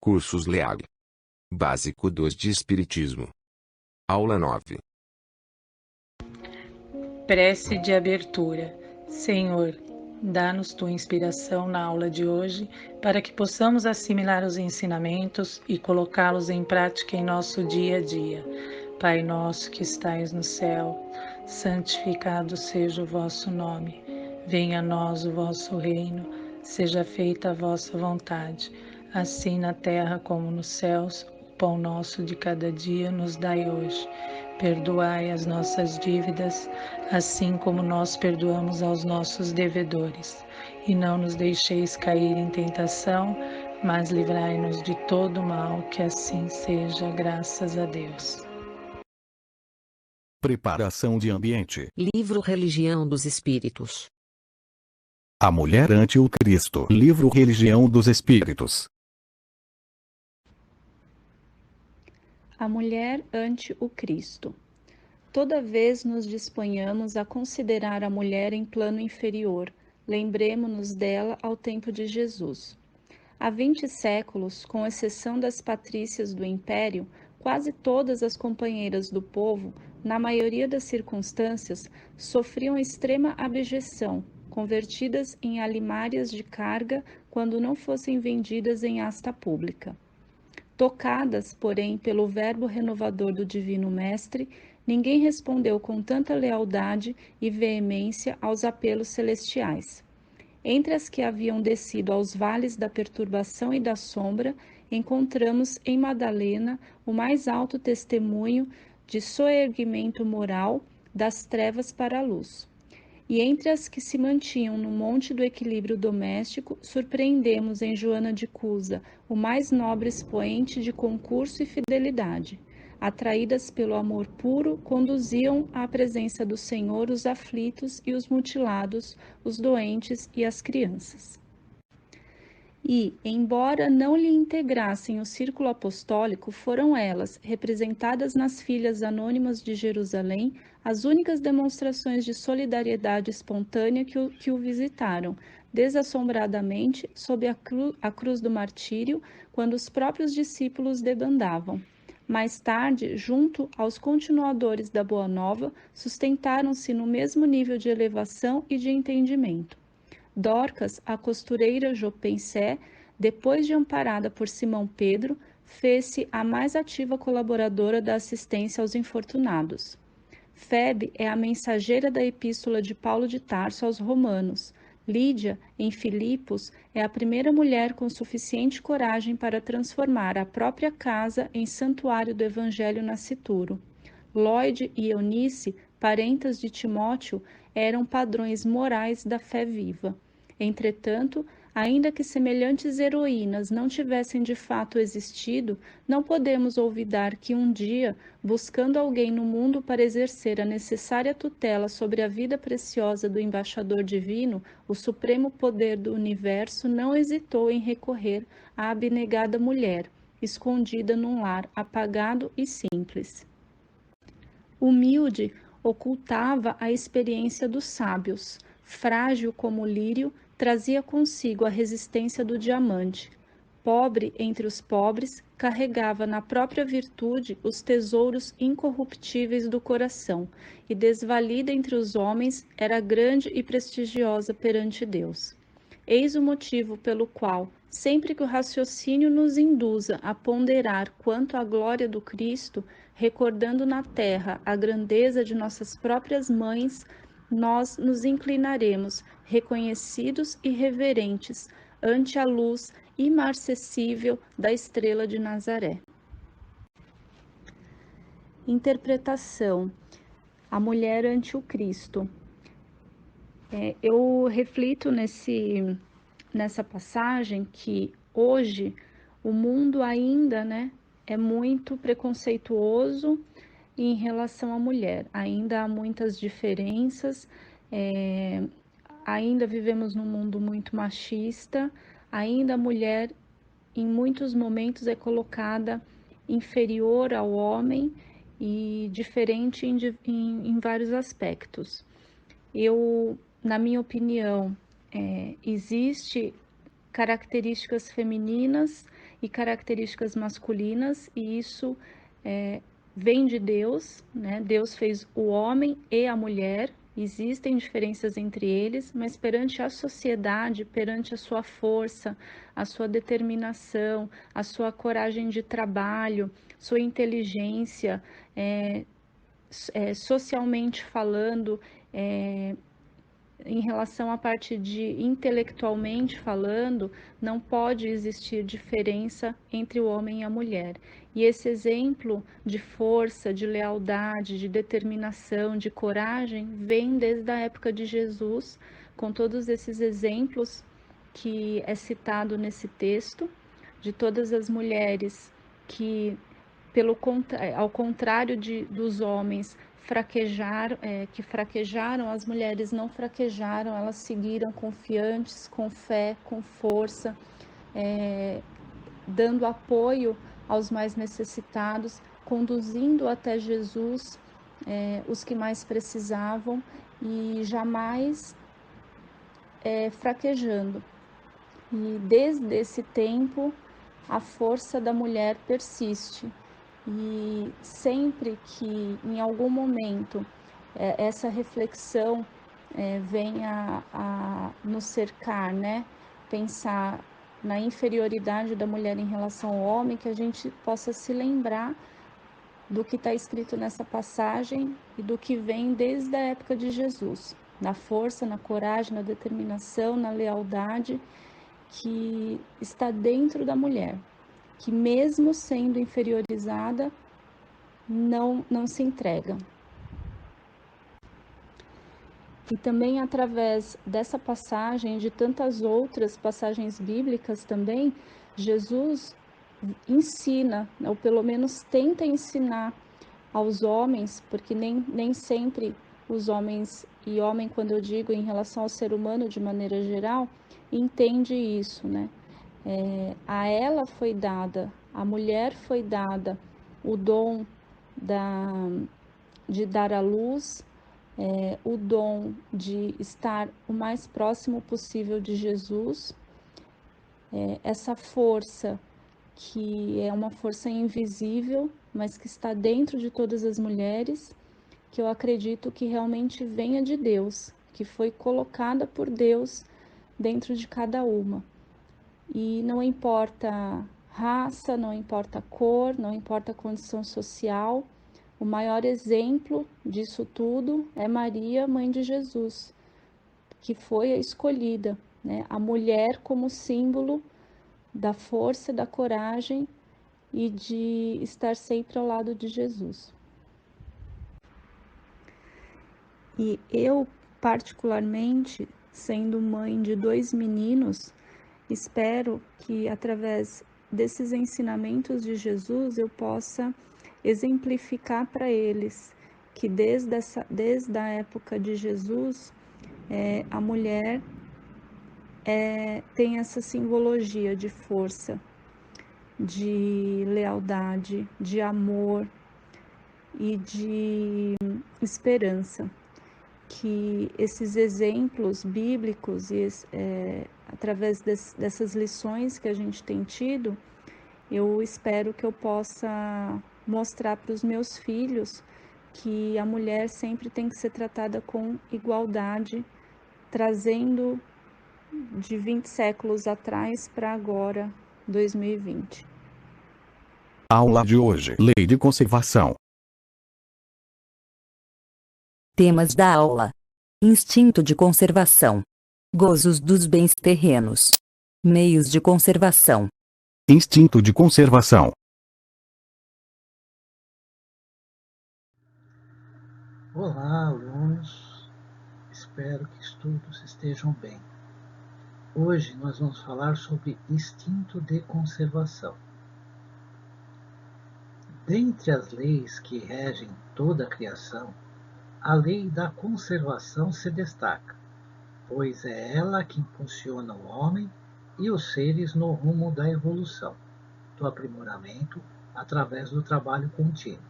Cursos LEAG. Básico 2 de Espiritismo. Aula 9. Prece de abertura. Senhor, dá-nos tua inspiração na aula de hoje, para que possamos assimilar os ensinamentos e colocá-los em prática em nosso dia a dia. Pai nosso que estais no céu, santificado seja o vosso nome. Venha a nós o vosso reino, seja feita a vossa vontade, assim na terra como nos céus. O pão nosso de cada dia nos dai hoje. Perdoai as nossas dívidas, assim como nós perdoamos aos nossos devedores. E não nos deixeis cair em tentação, mas livrai-nos de todo mal, que assim seja, graças a Deus. Preparação de ambiente. Livro Religião dos Espíritos. A Mulher ante o Cristo. Livro Religião dos Espíritos. A mulher ante o Cristo. Toda vez nos disponhamos a considerar a mulher em plano inferior, lembremo-nos dela ao tempo de Jesus. Há 20 séculos, com exceção das patrícias do Império, quase todas as companheiras do povo, na maioria das circunstâncias, sofriam extrema abjeção, convertidas em alimárias de carga quando não fossem vendidas em asta pública. Tocadas, porém, pelo verbo renovador do Divino Mestre, ninguém respondeu com tanta lealdade e veemência aos apelos celestiais. Entre as que haviam descido aos vales da perturbação e da sombra, encontramos em Madalena o mais alto testemunho de soerguimento moral das trevas para a luz. E entre as que se mantinham no monte do equilíbrio doméstico, surpreendemos em Joana de Cusa o mais nobre expoente de concurso e fidelidade. Atraídas pelo amor puro, conduziam à presença do Senhor os aflitos e os mutilados, os doentes e as crianças. E, embora não lhe integrassem o círculo apostólico, foram elas, representadas nas filhas anônimas de Jerusalém, as únicas demonstrações de solidariedade espontânea que o visitaram, desassombradamente, sob a cruz do martírio, quando os próprios discípulos debandavam. Mais tarde, junto aos continuadores da Boa Nova, sustentaram-se no mesmo nível de elevação e de entendimento. Dorcas, a costureira Jopensé, depois de amparada por Simão Pedro, fez-se a mais ativa colaboradora da assistência aos infortunados. Febe é a mensageira da epístola de Paulo de Tarso aos Romanos. Lídia, em Filipos, é a primeira mulher com suficiente coragem para transformar a própria casa em santuário do Evangelho nascituro. Lloyd e Eunice, parentas de Timóteo, eram padrões morais da fé viva. Entretanto, ainda que semelhantes heroínas não tivessem de fato existido, não podemos olvidar que um dia, buscando alguém no mundo para exercer a necessária tutela sobre a vida preciosa do embaixador divino, o supremo poder do universo não hesitou em recorrer à abnegada mulher, escondida num lar apagado e simples. Humilde, ocultava a experiência dos sábios. Frágil como o lírio, trazia consigo a resistência do diamante. Pobre entre os pobres, carregava na própria virtude os tesouros incorruptíveis do coração, e desvalida entre os homens, era grande e prestigiosa perante Deus. Eis o motivo pelo qual, sempre que o raciocínio nos induza a ponderar quanto à glória do Cristo, recordando na terra a grandeza de nossas próprias mães, nós nos inclinaremos, reconhecidos e reverentes, ante a luz imarcessível da estrela de Nazaré. Interpretação: a mulher ante o Cristo. Eu reflito nessa passagem que hoje o mundo ainda, é muito preconceituoso em relação à mulher. Ainda há muitas diferenças, ainda vivemos num mundo muito machista, ainda a mulher em muitos momentos é colocada inferior ao homem e diferente em vários aspectos. Na minha opinião, existe características femininas e características masculinas, e isso vem de Deus, né? Deus fez o homem e a mulher, existem diferenças entre eles, mas perante a sociedade, perante a sua força, a sua determinação, a sua coragem de trabalho, sua inteligência, socialmente falando, em relação à parte de intelectualmente falando, não pode existir diferença entre o homem e a mulher. E esse exemplo de força, de lealdade, de determinação, de coragem, vem desde a época de Jesus, com todos esses exemplos que é citado nesse texto, de todas as mulheres que, ao contrário dos homens, que fraquejaram, as mulheres não fraquejaram, elas seguiram confiantes, com fé, com força, dando apoio aos mais necessitados, conduzindo até Jesus os que mais precisavam e jamais fraquejando. E desde esse tempo, a força da mulher persiste. E sempre que em algum momento essa reflexão venha a nos cercar, né? Pensar na inferioridade da mulher em relação ao homem, que a gente possa se lembrar do que está escrito nessa passagem e do que vem desde a época de Jesus, na força, na coragem, na determinação, na lealdade que está dentro da mulher, que mesmo sendo inferiorizada, não se entrega. E também através dessa passagem, de tantas outras passagens bíblicas também, Jesus ensina, ou pelo menos tenta ensinar aos homens, porque nem sempre os homens, e homem quando eu digo em relação ao ser humano de maneira geral, entende isso, né? A ela foi dada, a mulher foi dada o dom de dar à luz, o dom de estar o mais próximo possível de Jesus, essa força que é uma força invisível, mas que está dentro de todas as mulheres, que eu acredito que realmente venha de Deus, que foi colocada por Deus dentro de cada uma. E não importa raça, não importa cor, não importa condição social, o maior exemplo disso tudo é Maria, mãe de Jesus, que foi a escolhida, né? A mulher como símbolo da força, da coragem e de estar sempre ao lado de Jesus. E eu, particularmente, sendo mãe de 2 meninos, espero que através desses ensinamentos de Jesus eu possa exemplificar para eles que desde a época de Jesus, a mulher tem essa simbologia de força, de lealdade, de amor e de esperança. Que esses exemplos bíblicos e através dessas lições que a gente tem tido, eu espero que eu possa mostrar para os meus filhos que a mulher sempre tem que ser tratada com igualdade, trazendo de 20 séculos atrás para agora, 2020. Aula de hoje: Lei de conservação. Temas da aula: instinto de conservação, gozos dos bens terrenos, meios de conservação. Instinto de conservação. Olá, alunos. Espero que todos estejam bem. Hoje nós vamos falar sobre instinto de conservação. Dentre as leis que regem toda a criação, a lei da conservação se destaca, pois é ela que impulsiona o homem e os seres no rumo da evolução, do aprimoramento através do trabalho contínuo.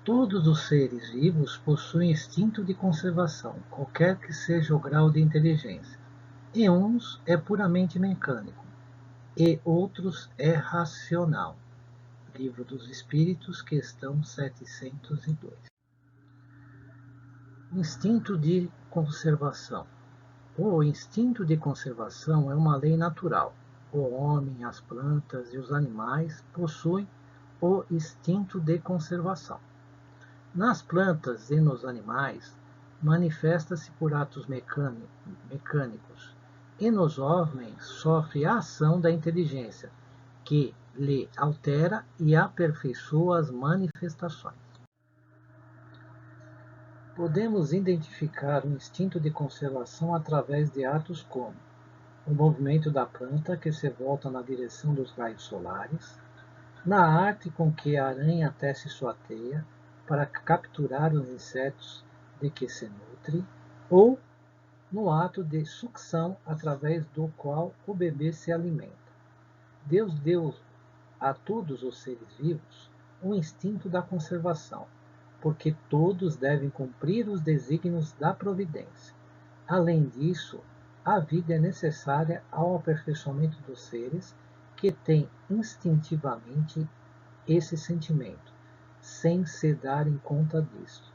Todos os seres vivos possuem instinto de conservação, qualquer que seja o grau de inteligência. Em uns é puramente mecânico, e outros é racional. Livro dos Espíritos, questão 702. Instinto de conservação. O instinto de conservação é uma lei natural. O homem, as plantas e os animais possuem o instinto de conservação. Nas plantas e nos animais, manifesta-se por atos mecânicos, e nos homens sofre a ação da inteligência, que lhe altera e aperfeiçoa as manifestações. Podemos identificar o instinto de conservação através de atos como o movimento da planta que se volta na direção dos raios solares, na arte com que a aranha tece sua teia para capturar os insetos de que se nutre, ou no ato de sucção através do qual o bebê se alimenta. Deus deu a todos os seres vivos um instinto da conservação, porque todos devem cumprir os desígnios da providência. Além disso, a vida é necessária ao aperfeiçoamento dos seres que têm instintivamente esse sentimento, sem se darem conta disso.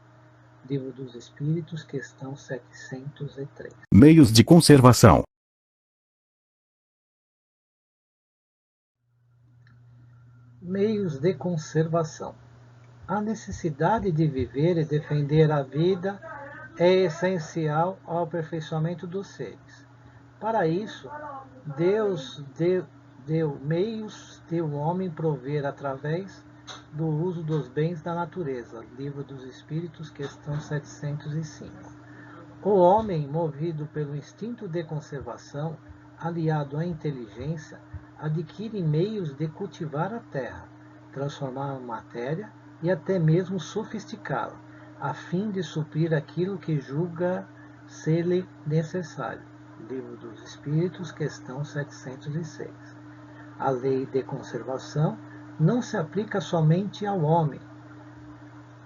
Livro dos Espíritos, questão 703. Meios de conservação. Meios de conservação. A necessidade de viver e defender a vida é essencial ao aperfeiçoamento dos seres. Para isso, Deus deu meios de o homem prover através do uso dos bens da natureza. Livro dos Espíritos, questão 705. O homem, movido pelo instinto de conservação, aliado à inteligência, adquire meios de cultivar a terra, transformar a matéria e até mesmo sofisticá-la, a fim de suprir aquilo que julga ser-lhe necessário. Livro dos Espíritos, questão 706. A lei de conservação não se aplica somente ao homem,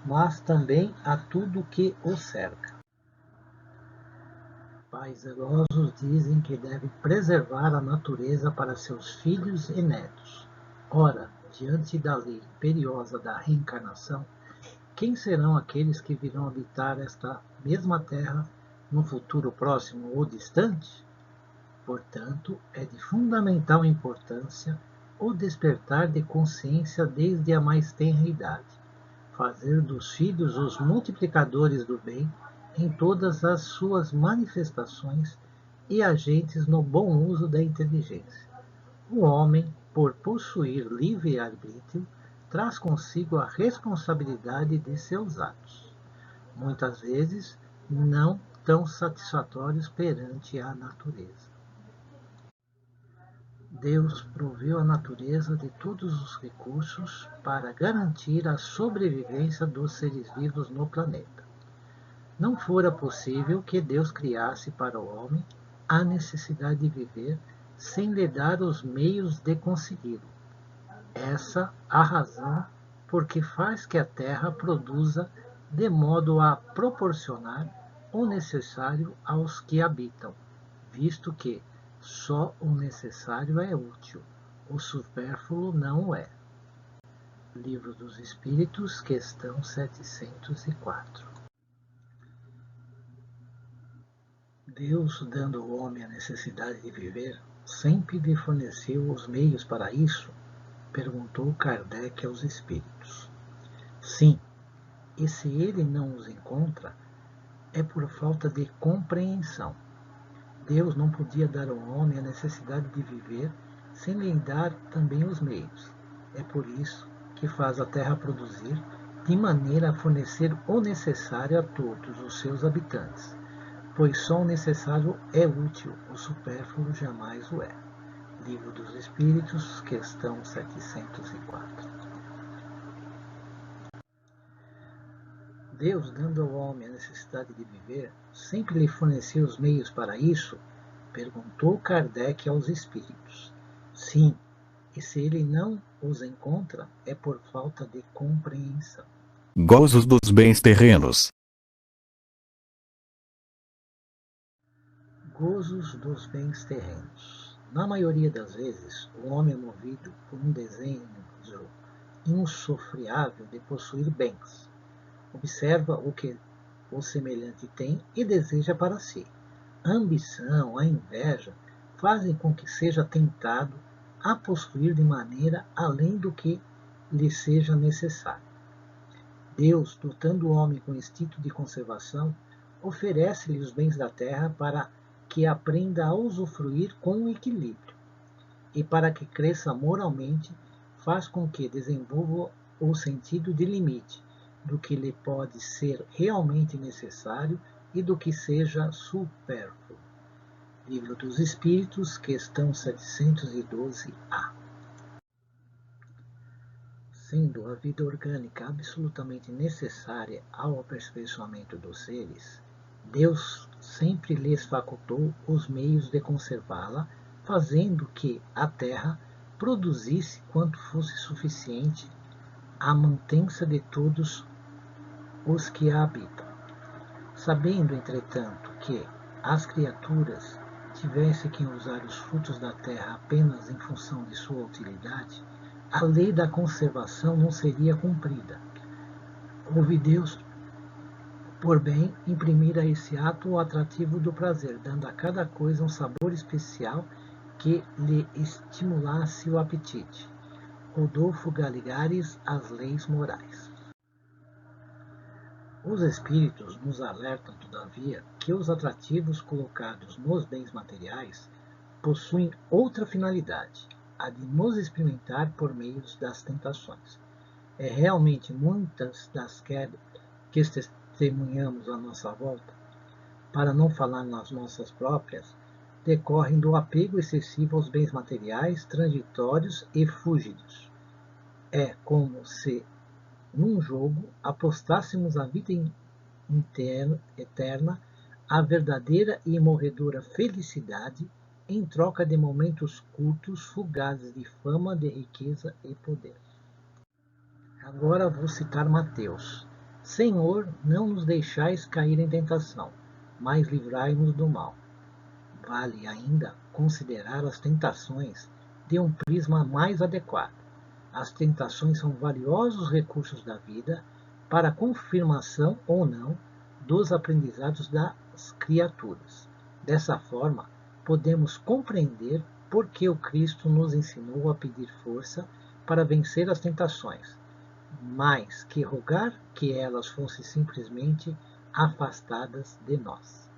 mas também a tudo que o cerca. Pais zelosos dizem que devem preservar a natureza para seus filhos e netos. Ora, diante da lei imperiosa da reencarnação, quem serão aqueles que virão habitar esta mesma terra no futuro próximo ou distante? Portanto, é de fundamental importância o despertar de consciência desde a mais tenra idade, fazer dos filhos os multiplicadores do bem em todas as suas manifestações e agentes no bom uso da inteligência. O homem, por possuir livre-arbítrio, traz consigo a responsabilidade de seus atos, muitas vezes não tão satisfatórios perante a natureza. Deus proveu a natureza de todos os recursos para garantir a sobrevivência dos seres vivos no planeta. Não fora possível que Deus criasse para o homem a necessidade de viver sem lhe dar os meios de consegui-lo. Essa a razão por que faz que a terra produza de modo a proporcionar o necessário aos que habitam, visto que só o necessário é útil, o supérfluo não o é. Livro dos Espíritos, questão 704. Deus, dando ao homem a necessidade de viver, sempre lhe forneceu os meios para isso? Perguntou Kardec aos espíritos. Sim, e se ele não os encontra, é por falta de compreensão. Deus não podia dar ao homem a necessidade de viver sem lhe dar também os meios. É por isso que faz a terra produzir, de maneira a fornecer o necessário a todos os seus habitantes, pois só o necessário é útil, o supérfluo jamais o é. Livro dos Espíritos, questão 704. Deus, dando ao homem a necessidade de viver, sempre lhe forneceu os meios para isso? Perguntou Kardec aos espíritos. Sim, e se ele não os encontra, é por falta de compreensão. Gozos dos bens terrenos. Gozos dos bens terrenos. Na maioria das vezes, o homem é movido por um desejo insofriável de possuir bens. Observa o que o semelhante tem e deseja para si. A ambição, a inveja fazem com que seja tentado a possuir de maneira além do que lhe seja necessário. Deus, dotando o homem com instinto de conservação, oferece-lhe os bens da terra para que aprenda a usufruir com equilíbrio. E para que cresça moralmente, faz com que desenvolva o sentido de limite, do que lhe pode ser realmente necessário e do que seja supérfluo. Livro dos Espíritos, questão 712-A. Sendo a vida orgânica absolutamente necessária ao aperfeiçoamento dos seres, Deus sempre lhes facultou os meios de conservá-la, fazendo que a terra produzisse quanto fosse suficiente à mantença de todos os que a habitam. Sabendo, entretanto, que as criaturas tivessem que usar os frutos da terra apenas em função de sua utilidade, a lei da conservação não seria cumprida. Houve Deus, por bem, imprimir a esse ato o atrativo do prazer, dando a cada coisa um sabor especial que lhe estimulasse o apetite. Rodolfo Galigares, As Leis Morais. Os espíritos nos alertam, todavia, que os atrativos colocados nos bens materiais possuem outra finalidade, a de nos experimentar por meio das tentações. É realmente muitas das quedas que testemunhamos à nossa volta, para não falar nas nossas próprias, decorrem do apego excessivo aos bens materiais, transitórios e fúlgidos. É como se, num jogo, apostássemos a vida eterna, a verdadeira e morredora felicidade, em troca de momentos curtos, fugazes de fama, de riqueza e poder. Agora vou citar Mateus. Senhor, não nos deixais cair em tentação, mas livrai-nos do mal. Vale ainda considerar as tentações de um prisma mais adequado. As tentações são valiosos recursos da vida para a confirmação ou não dos aprendizados das criaturas. Dessa forma, podemos compreender por que o Cristo nos ensinou a pedir força para vencer as tentações, mais que rogar que elas fossem simplesmente afastadas de nós.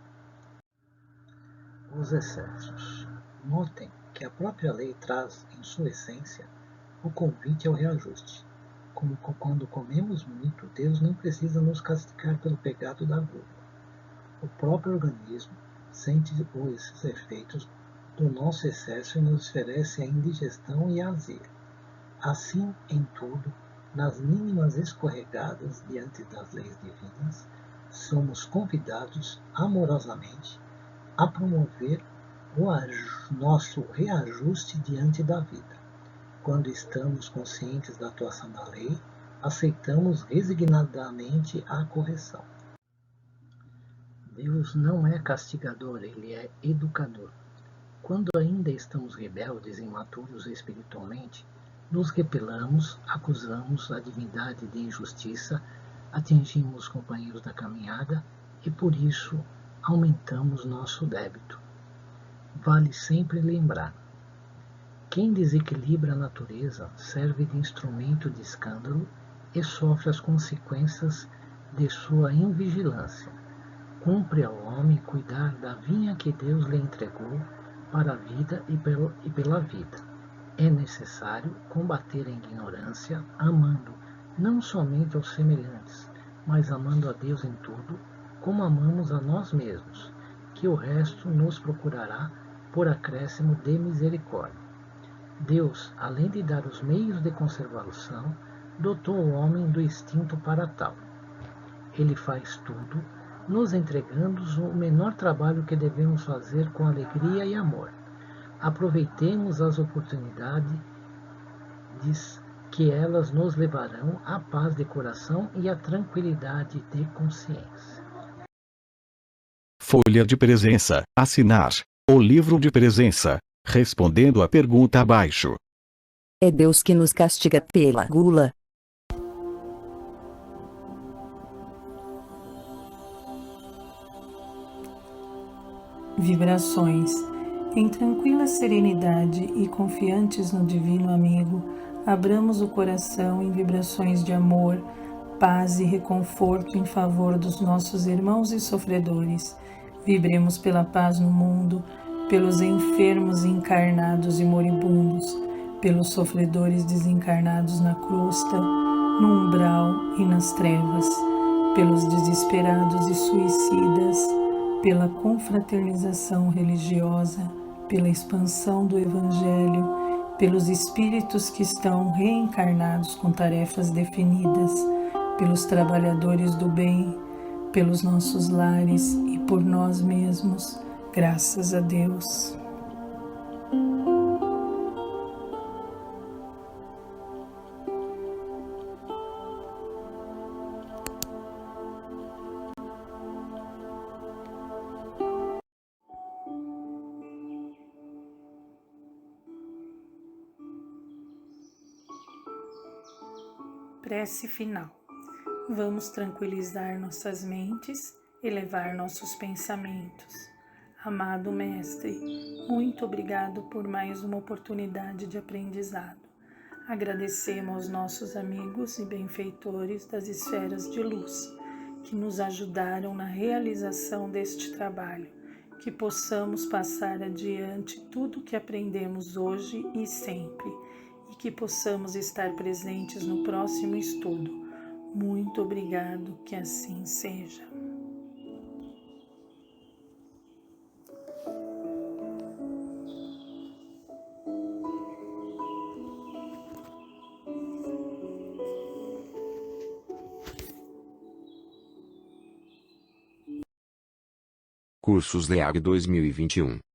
Os excessos. Notem que a própria lei traz, em sua essência, o convite ao reajuste. Como quando comemos muito, Deus não precisa nos castigar pelo pecado da gula. O próprio organismo sente os efeitos do nosso excesso e nos oferece a indigestão e a azia. Assim, em tudo, nas mínimas escorregadas diante das leis divinas, somos convidados amorosamente a promover o nosso reajuste diante da vida. Quando estamos conscientes da atuação da lei, aceitamos resignadamente a correção. Deus não é castigador, Ele é educador. Quando ainda estamos rebeldes e imaturos espiritualmente, nos rebelamos, acusamos a divindade de injustiça, atingimos os companheiros da caminhada e por isso aumentamos nosso débito. Vale sempre lembrar: quem desequilibra a natureza serve de instrumento de escândalo e sofre as consequências de sua invigilância. Cumpre ao homem cuidar da vinha que Deus lhe entregou para a vida e pela vida. É necessário combater a ignorância, amando não somente aos semelhantes, mas amando a Deus em tudo, como amamos a nós mesmos, que o resto nos procurará por acréscimo de misericórdia. Deus, além de dar os meios de conservação, dotou o homem do instinto para tal. Ele faz tudo, nos entregando o menor trabalho que devemos fazer com alegria e amor. Aproveitemos as oportunidades que elas nos levarão à paz de coração e à tranquilidade de consciência. Folha de presença. Assinar o livro de presença, respondendo à pergunta abaixo. É Deus que nos castiga pela gula. Vibrações. Em tranquila serenidade e confiantes no Divino Amigo, abramos o coração em vibrações de amor, paz e reconforto em favor dos nossos irmãos e sofredores. Vibremos pela paz no mundo, pelos enfermos encarnados e moribundos, pelos sofredores desencarnados na crosta, no umbral e nas trevas, pelos desesperados e suicidas, pela confraternização religiosa, pela expansão do Evangelho, pelos espíritos que estão reencarnados com tarefas definidas, pelos trabalhadores do bem, pelos nossos lares e por nós mesmos, graças a Deus. Prece final. Vamos tranquilizar nossas mentes, elevar nossos pensamentos. Amado Mestre, muito obrigado por mais uma oportunidade de aprendizado. Agradecemos aos nossos amigos e benfeitores das esferas de luz, que nos ajudaram na realização deste trabalho, que possamos passar adiante tudo o que aprendemos hoje e sempre, e que possamos estar presentes no próximo estudo. Muito obrigado, que assim seja. Cursos LEAG 2021.